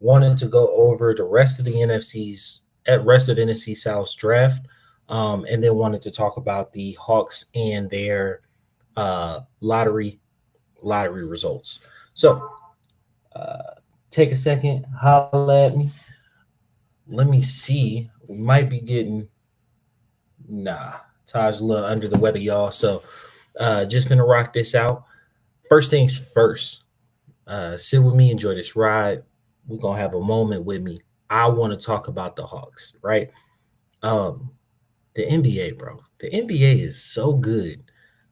wanted to go over the rest of the rest of NFC South's draft, and then wanted to talk about the Hawks and their lottery results. So uh, take a second, holla at me. Let me see. We might be getting nah. Taj a little under the weather, y'all. So just gonna rock this out. First things first. Sit with me, enjoy this ride. We're gonna have a moment with me. I want to talk about the Hawks, right? Um, the NBA, bro. The NBA is so good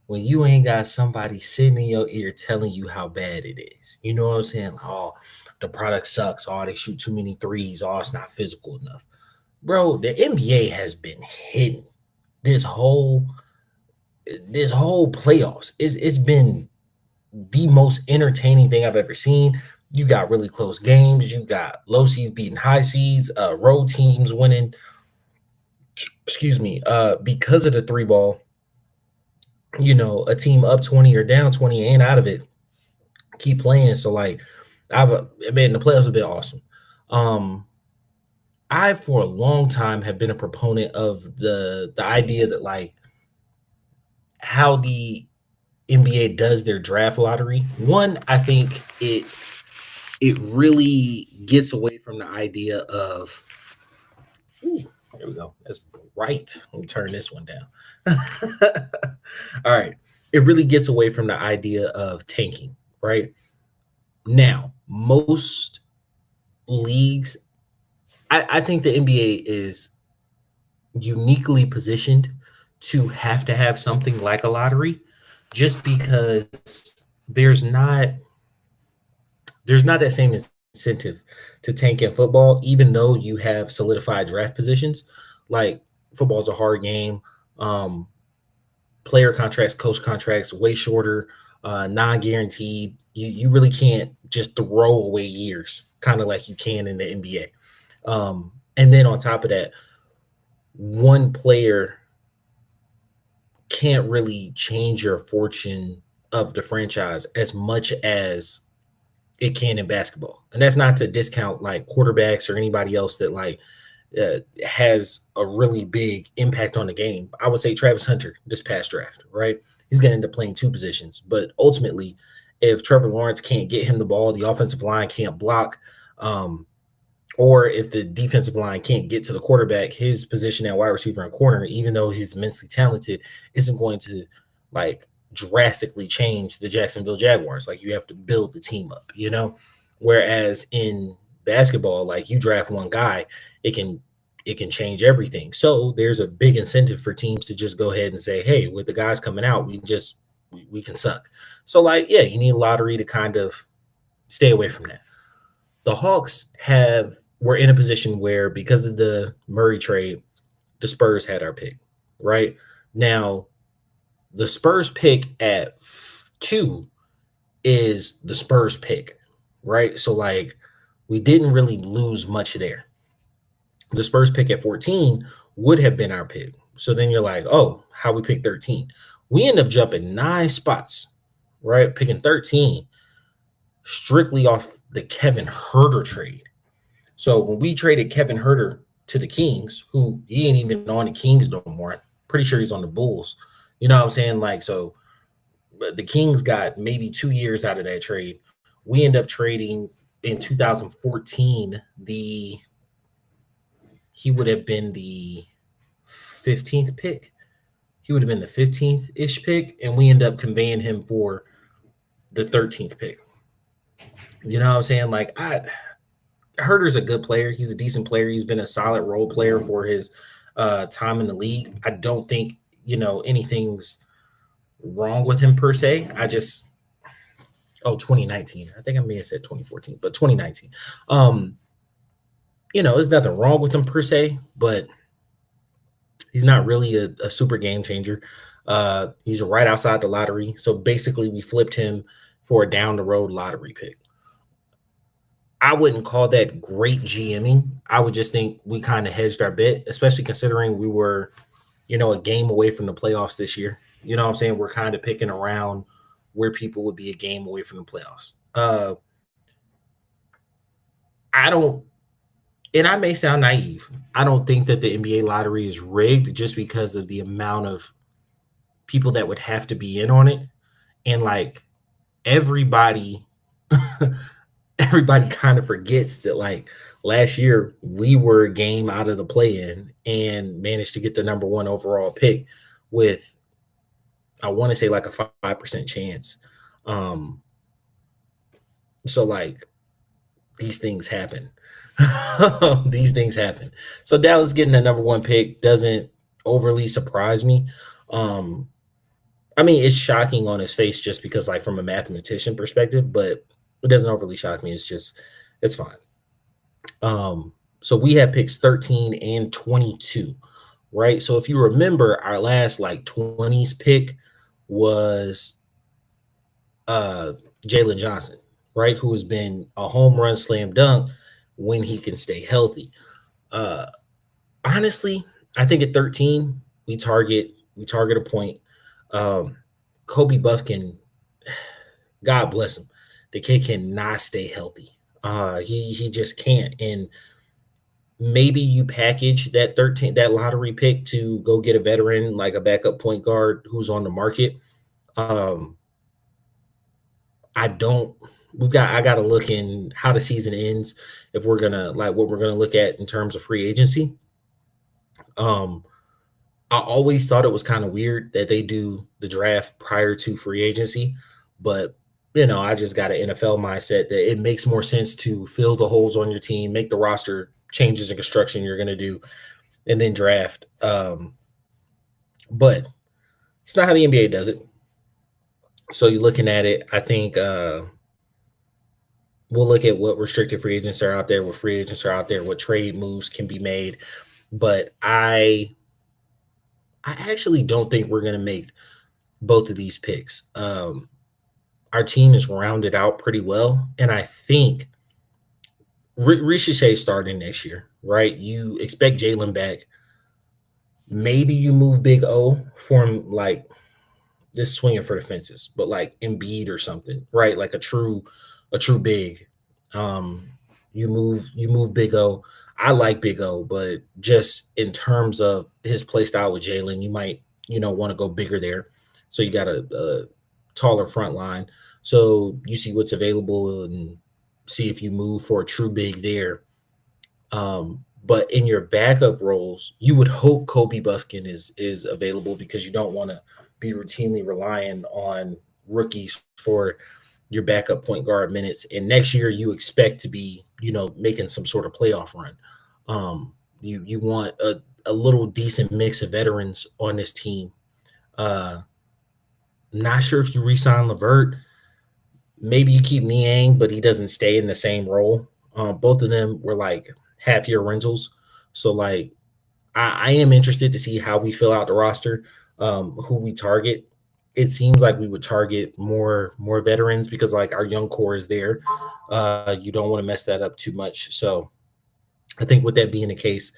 when you ain't got somebody sitting in your ear telling you how bad it is. You know what I'm saying? Like, oh, the product sucks. Oh, they shoot too many threes. Oh, it's not physical enough. Bro, the NBA has been hitting this whole this whole playoffs. It's been the most entertaining thing I've ever seen. You got really close games. You got low seeds beating high seeds, road teams winning. Excuse me. Because of the three ball, a team up 20 or down 20 ain't out of it. Keep playing. So like, man, the playoffs have been awesome. Um, I for a long time have been a proponent of the idea that like how the NBA does their draft lottery. One, I think it really gets away from the idea of ooh, there we go. That's bright. Let me turn this one down. All right. It really gets away from the idea of tanking, right? Now, most leagues, I think the NBA is uniquely positioned to have something like a lottery just because there's not that same incentive to tank in football, even though you have solidified draft positions. Like football's a hard game. Um, Player contracts, coach contracts, way shorter, non-guaranteed. You really can't just throw away years, kind of like you can in the NBA. And then on top of that, one player can't really change your fortune of the franchise as much as it can in basketball. And that's not to discount like quarterbacks or anybody else that like has a really big impact on the game. I would say Travis Hunter this past draft, right? He's going to end up playing two positions. But ultimately, if Trevor Lawrence can't get him the ball, the offensive line can't block, um, or if the defensive line can't get to the quarterback, his position at wide receiver and corner, even though he's immensely talented, isn't going to like drastically change the Jacksonville Jaguars. Like you have to build the team up, you know? Whereas in basketball, like you draft one guy, it can it can change everything. So there's a big incentive for teams to just go ahead and say, hey, with the guys coming out, we can suck. So like, yeah, you need a lottery to kind of stay away from that. The Hawks have were in a position where because of the Murray trade, the Spurs had our pick, right? Now, the Spurs pick at 2 is the Spurs pick, right? So like we didn't really lose much there. The Spurs pick at 14 would have been our pick. So then you're like, oh, how we pick 13? We end up jumping 9 spots, right? Picking 13 strictly off the Kevin Herter trade. So when we traded Kevin Herter to the Kings, who he ain't even on the Kings no more, I'm pretty sure he's on the Bulls. You know what I'm saying? Like, so the Kings got maybe 2 years out of that trade. We end up trading in 2014 he would have been the 15th pick. He would have been the 15th ish pick, and we end up conveying him for the 13th pick. You know what I'm saying? Like, Herter's a good player. He's a decent player. He's been a solid role player for his time in the league. I don't think anything's wrong with him per se. 2019. I think I may have said 2014, but 2019. There's nothing wrong with him per se, but he's not really a super game changer. He's right outside the lottery. So basically, we flipped him for a down the road lottery pick. I wouldn't call that great GMing. I would just think we kind of hedged our bet, especially considering we were, a game away from the playoffs this year. You know what I'm saying? We're kind of picking around where people would be a game away from the playoffs. I don't, and I may sound naive. I don't think that the NBA lottery is rigged just because of the amount of people that would have to be in on it. And like everybody, everybody kind of forgets that like last year we were a game out of the play-in and managed to get the number one overall pick with, I want to say, like a 5% chance. Um, so like these things happen. These things happen. So Dallas getting the number one pick doesn't overly surprise me. Um, I mean, it's shocking on his face just because, like, from a mathematician perspective, but it doesn't overly shock me. It's just, it's fine. So we have picks 13 and 22, right? So if you remember, our last like 20s pick was Jalen Johnson, right? Who has been a home run slam dunk when he can stay healthy. Uh, Honestly, I think at 13 we target a point. Um, Kobe Buffkin, God bless him, the kid cannot stay healthy. He just can't. And maybe you package that lottery pick to go get a veteran like a backup point guard who's on the market. Um, I don't. I got to look in how the season ends if we're gonna like what we're gonna look at in terms of free agency. Um, I always thought it was kind of weird that they do the draft prior to free agency, but I just got an NFL mindset that it makes more sense to fill the holes on your team, make the roster changes and construction you're going to do, and then draft. But it's not how the NBA does it. So you're looking at it. I think we'll look at what restricted free agents are out there, what free agents are out there, what trade moves can be made. But I actually don't think we're going to make both of these picks. Our team is rounded out pretty well, and I think Ricochet starting next year, right? You expect Jalen back. Maybe you move Big O for him, like just swinging for the fences, but like Embiid or something, right? Like a true big. Um, you move Big O. I like Big O, but just in terms of his play style with Jalen, you might want to go bigger there. So you got a taller front line. So you see what's available and see if you move for a true big there. But in your backup roles, you would hope Kobe Buffkin is available because you don't want to be routinely relying on rookies for your backup point guard minutes. And next year you expect to be, making some sort of playoff run. You want a little decent mix of veterans on this team. Not sure if you re-sign LeVert. Maybe you keep Niang, but he doesn't stay in the same role. Both of them were like half-year rentals. So like I am interested to see how we fill out the roster, who we target. It seems like we would target more veterans because like our young core is there. You don't want to mess that up too much. So I think with that being the case,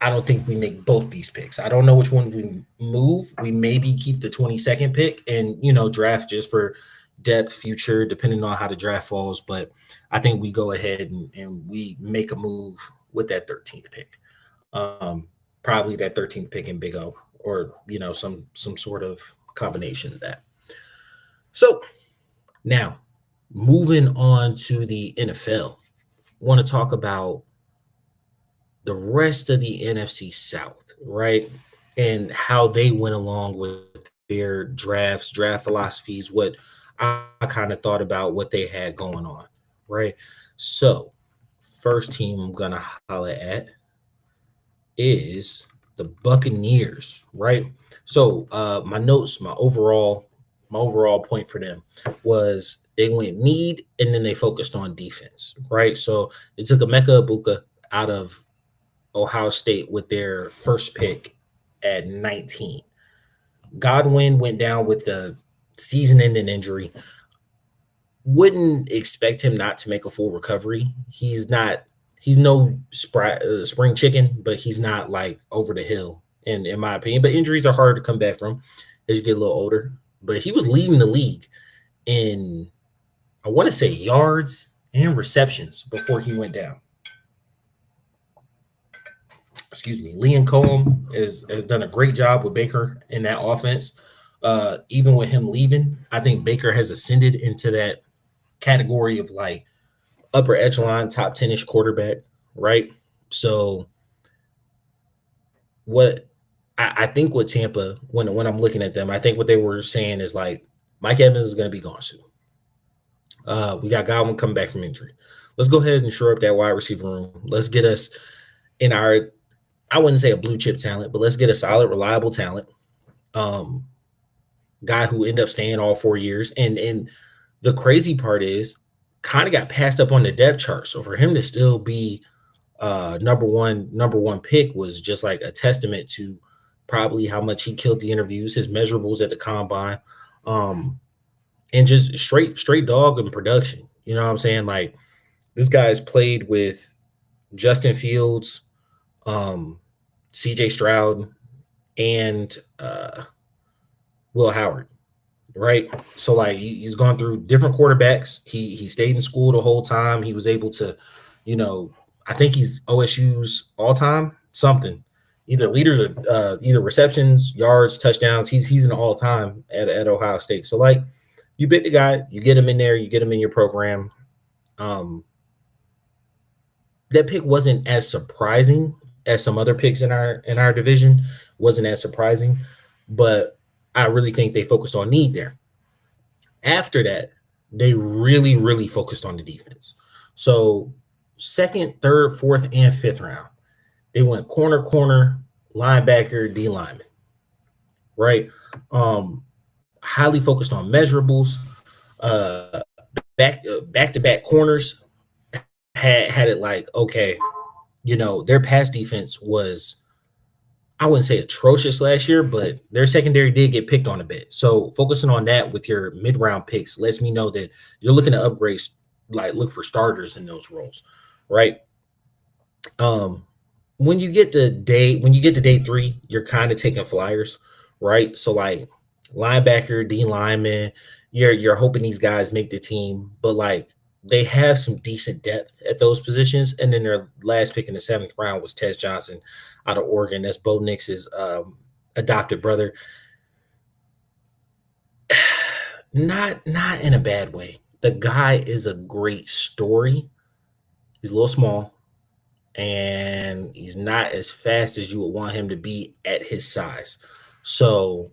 I don't think we make both these picks. I don't know which one we move. We maybe keep the 22nd pick and draft just for depth future, depending on how the draft falls. But I think we go ahead and we make a move with that 13th pick. Probably that 13th pick in Big O, or some sort of combination of that. So now moving on to the NFL, I want to talk about the rest of the NFC South, right? And how they went along with their draft philosophies, what I kind of thought about what they had going on, right? So, first team I'm going to holler at is the Buccaneers, right? So, my notes, my overall point for them was they went need and then they focused on defense, right? So, they took Emeka Egbuka out of Ohio State with their first pick at 19. Godwin went down with the season-ending injury. Wouldn't expect him not to make a full recovery. He's no spring chicken, but he's not like over the hill, in my opinion. But injuries are hard to come back from as you get a little older. But he was leading the league in, I want to say, yards and receptions before he went down. Excuse me. Liam Cohen has done a great job with Baker in that offense. Even with him leaving, I think Baker has ascended into that category of like upper echelon, top 10-ish quarterback, right? So what I think with Tampa, when I'm looking at them, I think what they were saying is like Mike Evans is going to be gone soon. We got Godwin coming back from injury. Let's go ahead and shore up that wide receiver room. Let's get us in our, I wouldn't say a blue chip talent, but let's get a solid, reliable talent. Guy who ended up staying all 4 years. And the crazy part is kind of got passed up on the depth chart. So for him to still be number one pick was just like a testament to probably how much he killed the interviews, his measurables at the combine, and just straight dog in production. You know what I'm saying? Like this guy's played with Justin Fields, CJ Stroud, and Will Howard, right? So like he's gone through different quarterbacks. He stayed in school the whole time. He was able to, I think he's OSU's all time something, either leaders or either receptions, yards, touchdowns. He's an all time at Ohio State. So like you pick the guy, you get him in there, you get him in your program. That pick wasn't as surprising as some other picks in our division. Wasn't as surprising, but I really think they focused on need there. After that, they really, really focused on the defense. So second, third, fourth, and fifth round, they went corner, linebacker, D lineman, right? Highly focused on measurables. Back-to-back corners had it like, okay, their pass defense was, I wouldn't say atrocious last year, but their secondary did get picked on a bit. So focusing on that with your mid-round picks lets me know that you're looking to upgrade, like look for starters in those roles, right? When you get to day 3, you're kind of taking flyers, right? So like linebacker, D lineman, you're hoping these guys make the team, but like they have some decent depth at those positions. And then their last pick in the 7th round was Tez Johnson out of Oregon. That's Bo Nix's adopted brother. Not in a bad way. The guy is a great story. He's a little small, and he's not as fast as you would want him to be at his size. So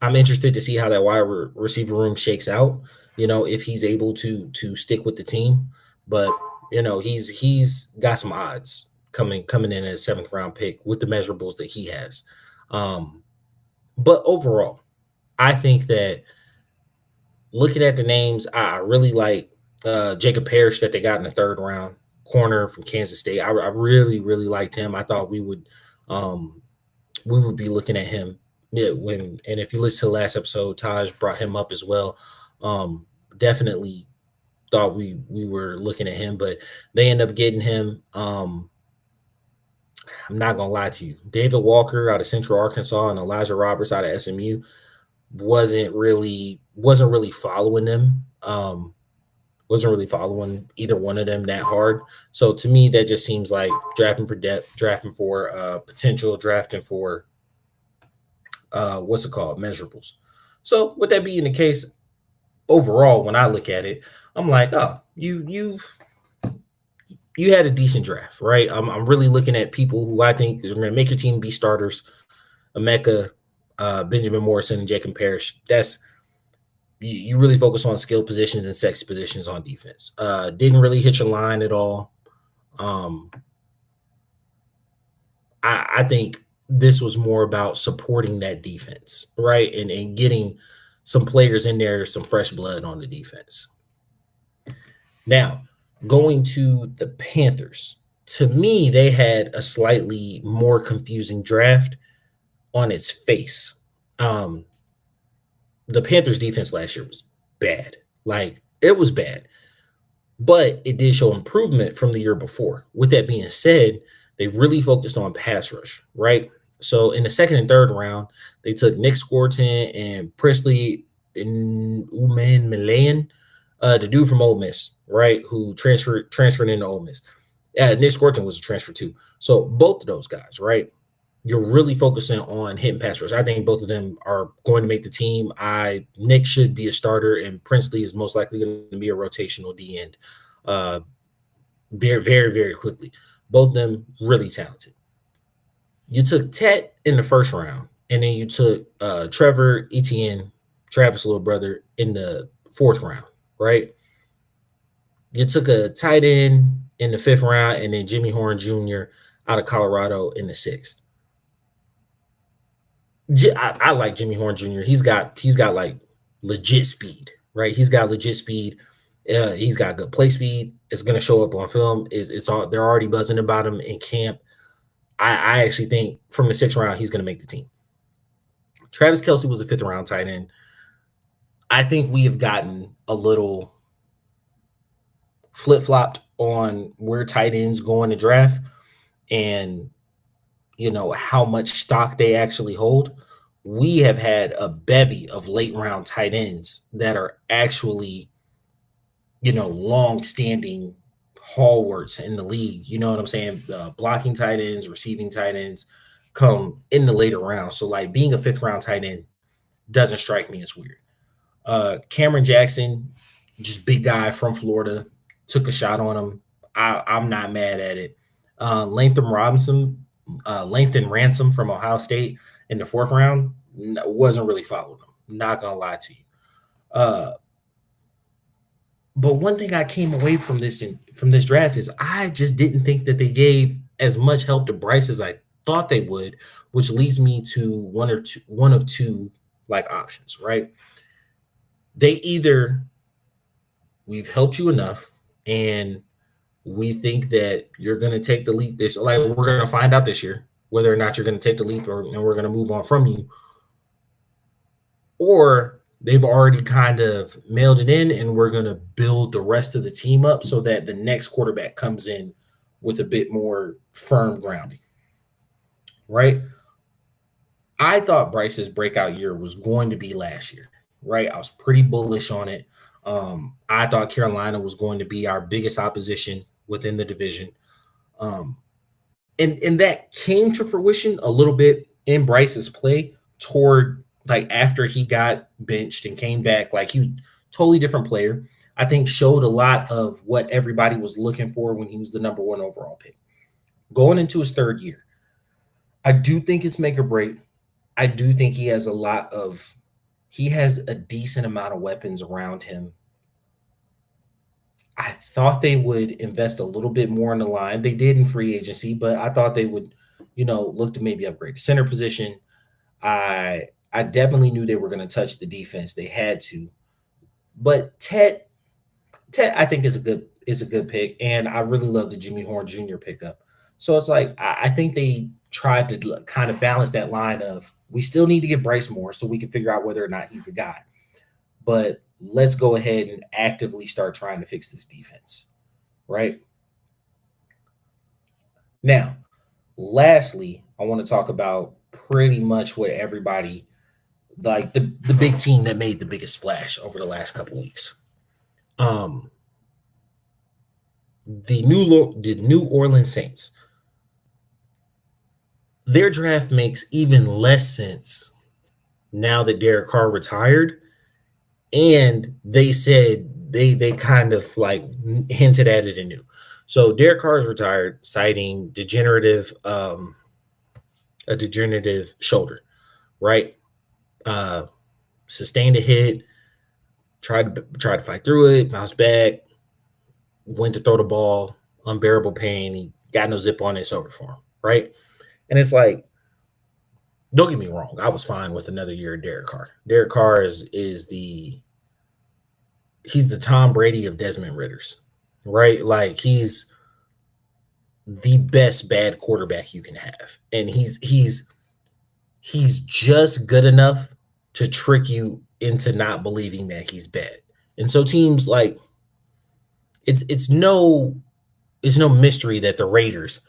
I'm interested to see how that wide receiver room shakes out. If he's able to stick with the team, but he's got some odds coming in as a 7th round pick with the measurables that he has. But overall, I think that looking at the names, I really like Jacob Parrish that they got in the 3rd round, corner from Kansas State. I really, really liked him. I thought we would be looking at him. Yeah, and if you listen to the last episode, Taj brought him up as well. Definitely thought we were looking at him, but they end up getting him. I'm not gonna lie to you. David Walker out of Central Arkansas and Elijah Roberts out of SMU wasn't really following them. Wasn't really following either one of them that hard. So to me, that just seems like drafting for depth, drafting for potential, drafting for measurables. So with that being the case, overall, when I look at it, I'm like, oh, you had a decent draft, right? I'm really looking at people who I think are going to make your team be starters. Emeka, Benjamin Morrison, and Jacob Parrish. That's you really focus on skill positions and sexy positions on defense. Didn't really hit your line at all. I think this was more about supporting that defense, right? And getting some players in there, some fresh blood on the defense. Now, going to the Panthers, to me, they had a slightly more confusing draft on its face. The Panthers defense last year was bad. Like, it was bad. But it did show improvement from the year before. With that being said, they really focused on pass rush, right? So in the 2nd and 3rd round, they took Nick Scorton and Presley Uman Malayan The dude from Ole Miss, right, who transferred into Ole Miss. Nick Scorton was a transfer too. So both of those guys, right? You're really focusing on hitting pass rush. I think both of them are going to make the team. Nick should be a starter, and Princely is most likely going to be a rotational D end. Very, very, very quickly. Both of them really talented. You took Tet in the first round, and then you took Trevor Etienne, Travis' little brother, in the fourth round, right? You took a tight end in the fifth round, and then Jimmy Horn Jr. out of Colorado in the sixth. I like Jimmy Horn Jr. He's got like legit speed, right? He's got legit speed. He's got good play speed. It's going to show up on film. It's all they're already buzzing about him in camp. I actually think from the sixth round he's going to make the team. Travis Kelce was a fifth round tight end. I think we have gotten a little flip flopped on where tight ends go in the draft, and how much stock they actually hold. We have had a bevy of late round tight ends that are actually, long-standing hallworts in the league. You know what I'm saying? Blocking tight ends, receiving tight ends come in the later rounds. So, like, being a fifth round tight end doesn't strike me as weird. Cameron Jackson, just big guy from Florida, took a shot on him. I'm not mad at it. Lathan Ransom from Ohio State in the fourth round, wasn't really following him. Not gonna lie to you. But one thing I came away from this draft is I just didn't think that they gave as much help to Bryce as I thought they would, which leads me to one of two like options, right? They either we've helped you enough and we think that you're going to take the leap this, like we're going to find out this year whether or not you're going to take the leap and we're going to move on from you, or they've already kind of mailed it in and we're going to build the rest of the team up so that the next quarterback comes in with a bit more firm grounding, right? I thought Bryce's breakout year was going to be last year, right? I was pretty bullish on it. I thought Carolina was going to be our biggest opposition within the division. And that came to fruition a little bit in Bryce's play toward like after he got benched and came back. Like he was a totally different player. I think showed a lot of what everybody was looking for when he was the number one overall pick. Going into his third year, I do think it's make or break. I do think he has a decent amount of weapons around him. I thought they would invest a little bit more in the line. They did in free agency, but I thought they would, look to maybe upgrade the center position. I definitely knew they were going to touch the defense. They had to. But Tet I think is a good pick, and I really love the Jimmy Horn Jr. pickup. So it's like I think they tried to kind of balance that line of we still need to get Bryce more so we can figure out whether or not he's the guy. But let's go ahead and actively start trying to fix this defense, right? Now, lastly, I want to talk about pretty much what everybody, like the big team that made the biggest splash over the last couple of weeks. The New Orleans Saints. Their draft makes even less sense now that Derek Carr retired. And they said they kind of like hinted at it anew. So Derek Carr is retired, citing a degenerative shoulder, right? Sustained a hit, tried to fight through it, bounced back, went to throw the ball, unbearable pain. He got no zip on it, it's over for him, right? And it's like, don't get me wrong, I was fine with another year of Derek Carr. Derek Carr he's the Tom Brady of Desmond Ritters, right? Like he's the best bad quarterback you can have. And he's just good enough to trick you into not believing that he's bad. And so teams like it's no mystery that the Raiders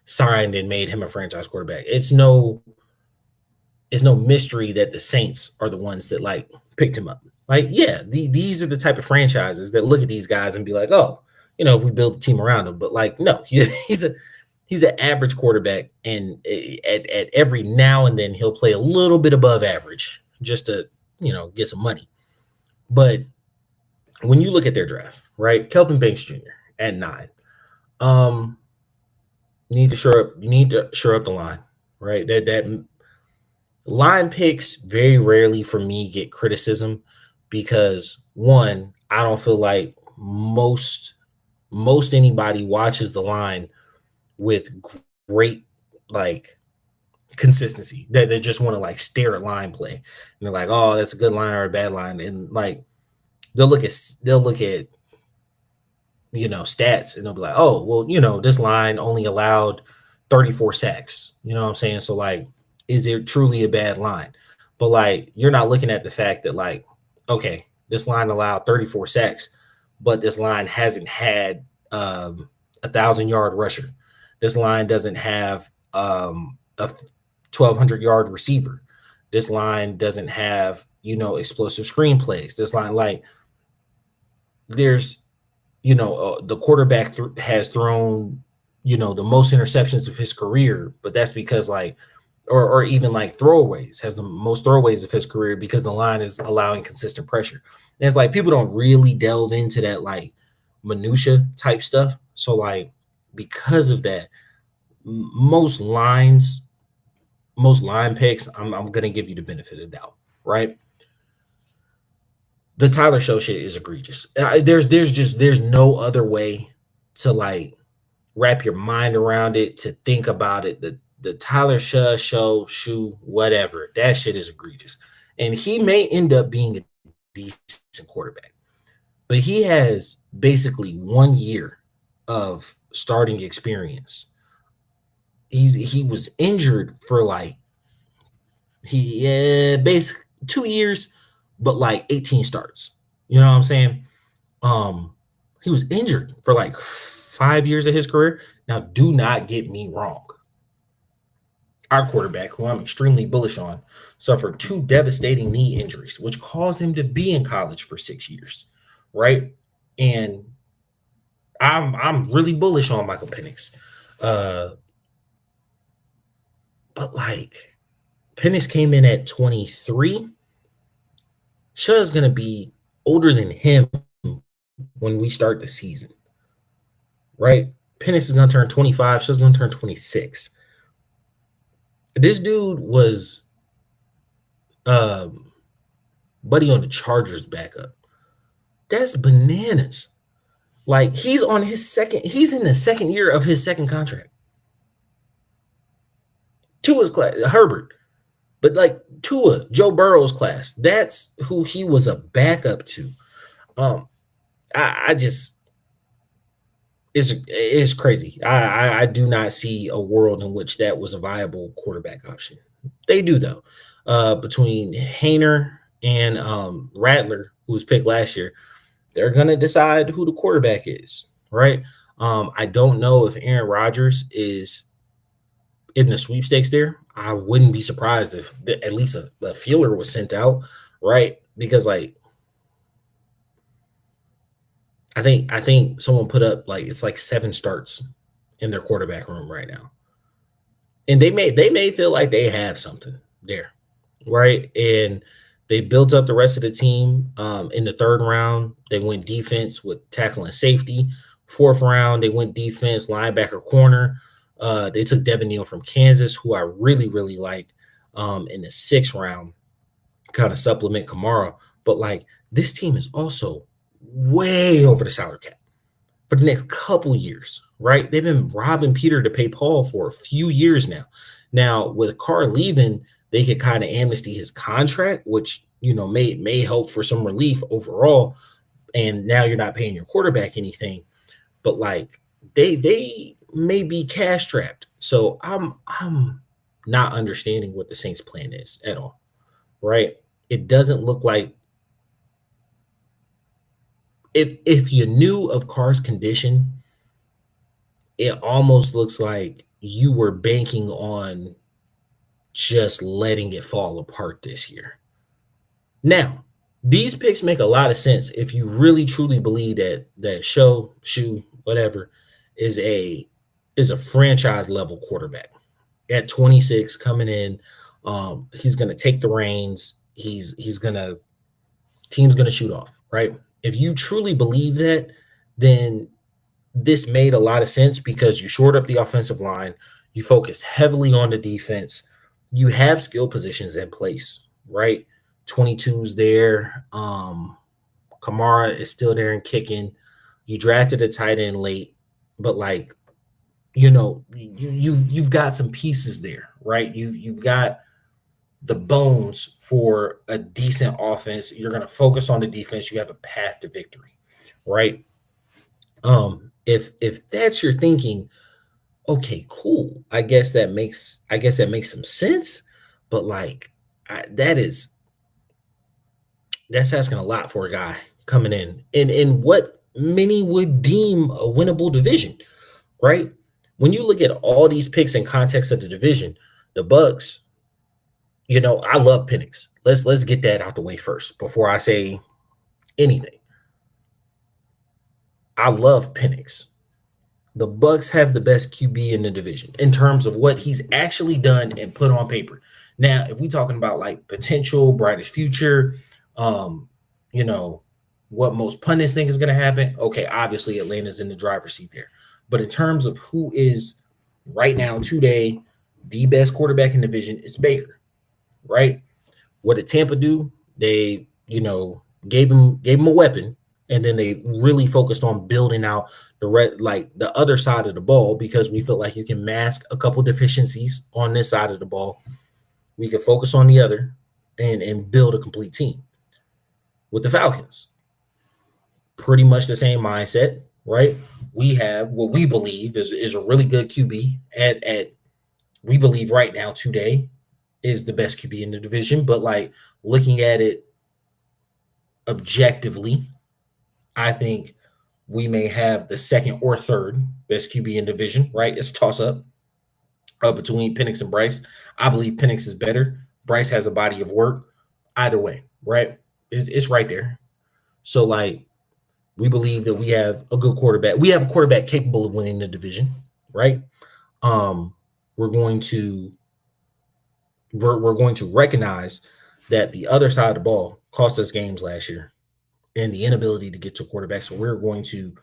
signed and made him a franchise quarterback. It's no mystery that the Saints are the ones that like picked him up. Like, yeah, these are the type of franchises that look at these guys and be like, oh, if we build a team around him. But like, no, he's an average quarterback, and at every now and then he'll play a little bit above average just to get some money. But when you look at their draft, right, Kelvin Banks Jr. at 9, you need to shore up the line, right? That line picks very rarely for me get criticism because one, I don't feel like most anybody watches the line with great like consistency. That they just want to like stare at line play and they're like, oh, that's a good line or a bad line, and like they'll look at stats and they'll be like, oh, well, this line only allowed 34 sacks. You know what I'm saying? So like, is it truly a bad line? But like, you're not looking at the fact that like, okay, this line allowed 34 sacks, but this line hasn't had 1,000-yard rusher. This line doesn't have a 1,200-yard receiver. This line doesn't have, explosive screenplays. This line, like, there's, the quarterback has thrown, the most interceptions of his career, but that's because like, or even like throwaways, has the most throwaways of his career because the line is allowing consistent pressure. And it's like people don't really delve into that like minutia type stuff. So like because of that, most line picks, I'm gonna give you the benefit of the doubt, right? The Tyler Show shit is egregious. There's no other way to like wrap your mind around it, to think about it. The Tyler show, whatever, that shit is egregious. And he may end up being a decent quarterback, but he has basically 1 year of starting experience. He was injured for like basically 2 years, but like 18 starts. You know what I'm saying? He was injured for like 5 years of his career. Now, do not get me wrong. Our quarterback, who I'm extremely bullish on, suffered 2 devastating knee injuries, which caused him to be in college for 6 years, right? And I'm really bullish on Michael Penix. But like Penix came in at 23. Shah's going to be older than him when we start the season, right? Penix is going to turn 25. Shah's going to turn 26. This dude was buddy on the Chargers backup. That's bananas. Like he's in the second year of his second contract. Tua's class, Herbert. But like Tua, Joe Burrow's class, that's who he was a backup to. I just it's crazy. I do not see a world in which that was a viable quarterback option. They do though. Between Haener and Rattler, who was picked last year, they're gonna decide who the quarterback is, right? I don't know if Aaron Rodgers is in the sweepstakes there. I wouldn't be surprised if at least a feeler was sent out, right? Because like I think someone put up like it's like 7 starts in their quarterback room right now. And they may feel like they have something there, right? And they built up the rest of the team. In the 3rd round, they went defense with tackle and safety. 4th round, they went defense, linebacker, corner. They took Devin Neal from Kansas, who I really, really like. In the 6th round, kind of supplement Kamara. But like this team is also way over the salary cap for the next couple years, right? They've been robbing Peter to pay Paul for a few years now. Now, with Carr leaving, they could kind of amnesty his contract, which may help for some relief overall. And now you're not paying your quarterback anything, but like they may be cash strapped. So I'm not understanding what the Saints' plan is at all, right? It doesn't look like if you knew of Carr's condition, it almost looks like you were banking on just letting it fall apart this year. Now, These picks make a lot of sense if you really truly believe that Shu, whatever, is a franchise level quarterback at 26 coming in. He's gonna take the reins. He's gonna team's gonna shoot off, right? If you truly believe that, then this made a lot of sense because you shored up the offensive line, you focused heavily on the defense, you have skill positions in place, right? 22's there. Kamara is still there and kicking. You drafted a tight end late, but like, you've got some pieces there, right? You've got the bones for a decent offense. You're going to focus on the defense. You have a path to victory, right? If that's your thinking, okay, cool. I guess that makes some sense, but like that's asking a lot for a guy coming in what many would deem a winnable division, right? When you look at all these picks in context of the division, the Bucks, I love Penix. Let's get that out the way first before I say anything. I love Penix. The Bucks have the best QB in the division in terms of what he's actually done and put on paper. Now, if we're talking about like potential, brightest future, um, you know, what most pundits think is going to happen, okay, obviously Atlanta's in the driver's seat there. But in terms of who is right now, today, the best quarterback in the division is Baker, right? What did Tampa do? They, gave him a weapon, and then they really focused on building out the other side of the ball because we feel like you can mask a couple deficiencies on this side of the ball. We can focus on the other and build a complete team. With the Falcons, pretty much the same mindset, right? We have what we believe is a really good QB at we believe right now today is the best QB in the division, but like looking at it objectively, I think we may have the second or third best QB in division, right? It's toss up between Penix and Bryce. I believe Penix is better. Bryce has a body of work. Either way, right? It's right there. So like we believe that we have a good quarterback. We have a quarterback capable of winning the division, right? We're going to recognize that the other side of the ball cost us games last year and the inability to get to quarterback. So we're going to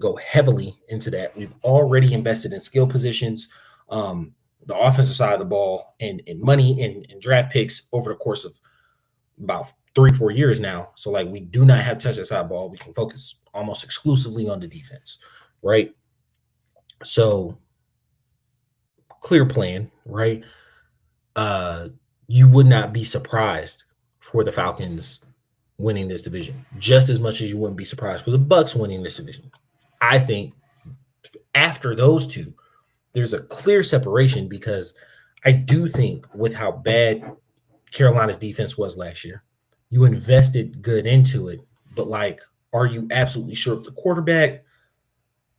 go heavily into that. We've already invested in skill positions, the offensive side of the ball, and money and draft picks over the course of about 3-4 years now. So like we do not have to touch that side of the ball. We can focus almost exclusively on the defense, right? So clear plan, right? You would not be surprised for the Falcons winning this division, just as much as you wouldn't be surprised for the Bucks winning this division. I think after those two, there's a clear separation because I do think with how bad Carolina's defense was last year, you invested good into it, but like, are you absolutely sure of the quarterback?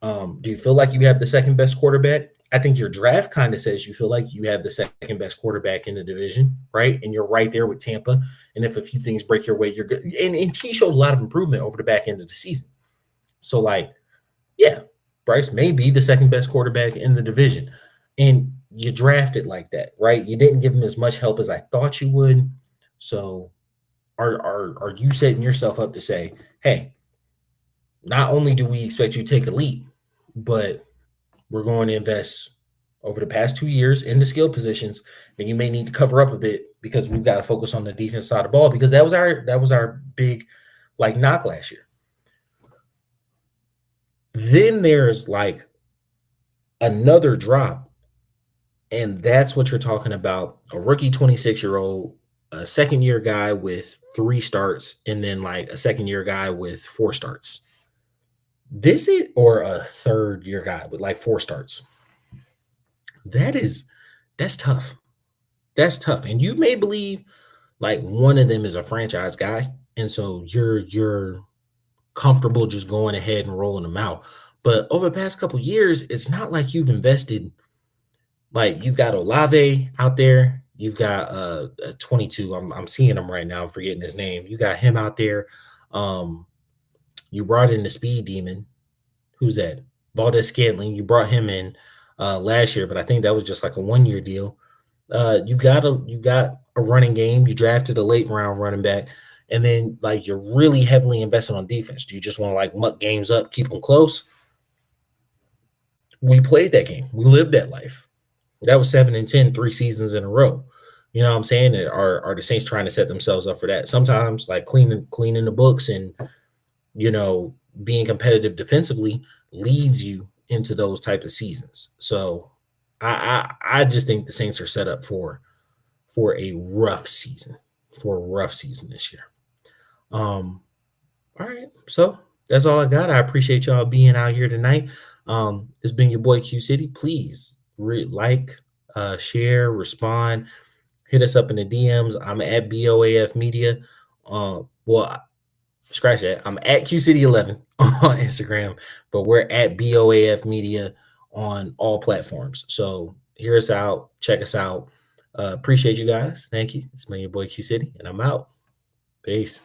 Do you feel like you have the second best quarterback? I think your draft kind of says you feel like you have the second best quarterback in the division, right? And you're right there with Tampa. And if a few things break your way, you're good. And he showed a lot of improvement over the back end of the season. So, like, yeah, Bryce may be the second best quarterback in the division. And you drafted like that, right? You didn't give him as much help as I thought you would. So are you setting yourself up to say, hey, not only do we expect you to take a leap, but we're going to invest over the past 2 years in the skill positions, and you may need to cover up a bit because we've got to focus on the defense side of the ball because that was our big like knock last year. Then there's like another drop, and that's what you're talking about: a rookie 26-year-old, a second-year guy with 3 starts, and then like a second-year guy with 4 starts. Or a third-year guy with like 4 starts. That's tough. That's tough. And you may believe like one of them is a franchise guy, and so you're comfortable just going ahead and rolling them out. But over the past couple years, it's not like you've invested. Like you've got Olave out there, You've got 22. I'm seeing him right now. I'm forgetting his name. You got him out there. Um, you brought in the speed demon. Who's that? Valdez Scantling. You brought him in last year, but I think that was just like a 1 year deal. You got a running game. You drafted a late round running back, and then like you're really heavily invested on defense. Do you just want to like muck games up, keep them close? We played that game. We lived that life. That was 7-10, 3 seasons in a row. You know what I'm saying? Are the Saints trying to set themselves up for that? Sometimes like cleaning the books and being competitive defensively leads you into those type of seasons. So I just think the Saints are set up for a rough season, this year. All right, so that's all I got. I appreciate y'all being out here tonight. It's been your boy Q City. Please like, share, respond, hit us up in the DMs. I'm at BOAF Media. Well, scratch that. I'm at QCity11 on Instagram, but we're at BOAF Media on all platforms. So hear us out, check us out. Appreciate you guys. Thank you. It's been your boy Q City, and I'm out. Peace.